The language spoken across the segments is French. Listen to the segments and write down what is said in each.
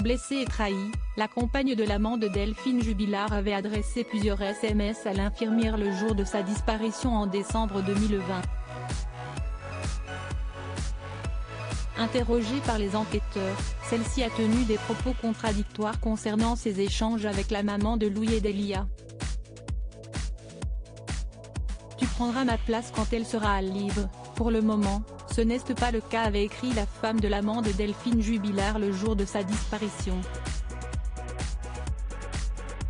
blessée et trahie, la compagne de l'amant de Delphine Jubilard avait adressé plusieurs SMS à l'infirmière le jour de sa disparition en décembre 2020. Interrogée par les enquêteurs, celle-ci a tenu des propos contradictoires concernant ses échanges avec la maman de Louis et d'Elia. « Tu prendras ma place quand elle sera libre, pour le moment, ce n'est pas le cas », avait écrit la femme de l'amant de Delphine Jubilard le jour de sa disparition.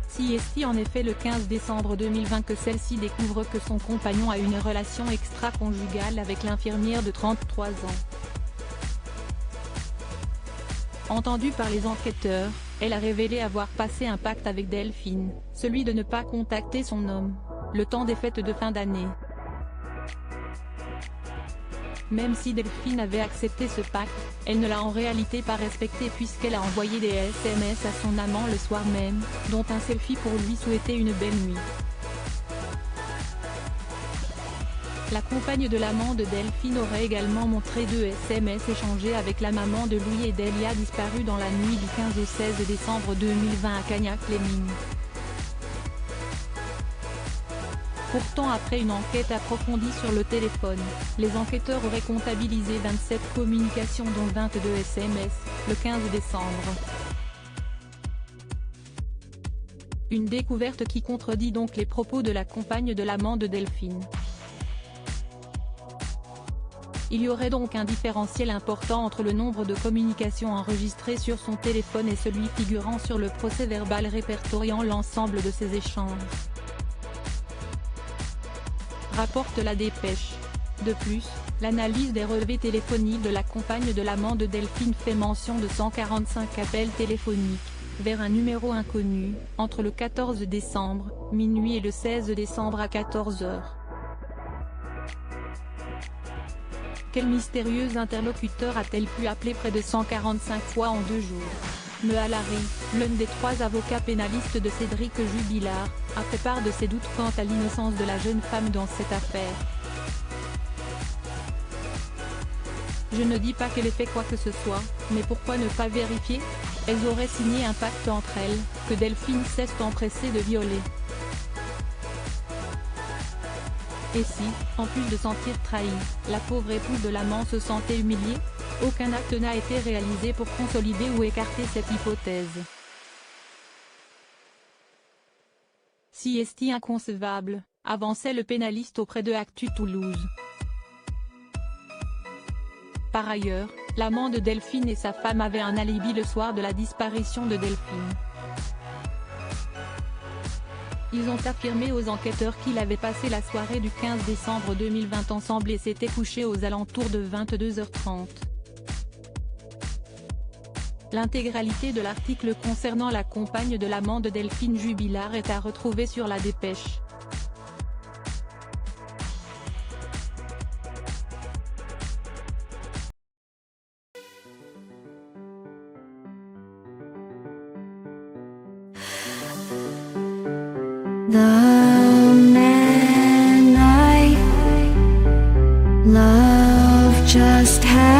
C'est en effet le 15 décembre 2020 que celle-ci découvre que son compagnon a une relation extra-conjugale avec l'infirmière de 33 ans. Entendue par les enquêteurs, elle a révélé avoir passé un pacte avec Delphine, celui de ne pas contacter son homme, le temps des fêtes de fin d'année. Même si Delphine avait accepté ce pacte, elle ne l'a en réalité pas respecté puisqu'elle a envoyé des SMS à son amant le soir même, dont un selfie pour lui souhaiter une belle nuit. La compagne de l'amant de Delphine aurait également montré 2 SMS échangés avec la maman de Louis et d'Elia disparus dans la nuit du 15 au 16 décembre 2020 à Cagnac-les-Mines. Pourtant, après une enquête approfondie sur le téléphone, les enquêteurs auraient comptabilisé 27 communications dont 22 SMS, le 15 décembre. Une découverte qui contredit donc les propos de la compagne de l'amant de Delphine. Il y aurait donc un différentiel important entre le nombre de communications enregistrées sur son téléphone et celui figurant sur le procès-verbal répertoriant l'ensemble de ces échanges. Rapporte la dépêche. De plus, l'analyse des relevés téléphoniques de la compagne de l'amant de Delphine fait mention de 145 appels téléphoniques, vers un numéro inconnu, entre le 14 décembre, minuit et le 16 décembre à 14 h. Quel mystérieux interlocuteur a-t-elle pu appeler près de 145 fois en 2 jours? Mea Larry, l'un des 3 avocats pénalistes de Cédric Jubilard, a fait part de ses doutes quant à l'innocence de la jeune femme dans cette affaire. Je ne dis pas qu'elle ait fait quoi que ce soit, mais pourquoi ne pas vérifier? Elles auraient signé un pacte entre elles, que Delphine s'est empressée de violer. Et si, en plus de sentir trahie, la pauvre épouse de l'amant se sentait humiliée? Aucun acte n'a été réalisé pour consolider ou écarter cette hypothèse. C'est inconcevable, avançait le pénaliste auprès de Actu Toulouse. Par ailleurs, l'amant de Delphine et sa femme avaient un alibi le soir de la disparition de Delphine. Ils ont affirmé aux enquêteurs qu'ils avaient passé la soirée du 15 décembre 2020 ensemble et s'étaient couchés aux alentours de 22h30. L'intégralité de l'article concernant la compagne de l'amant de Delphine Jubilard est à retrouver sur la dépêche. The man I love just had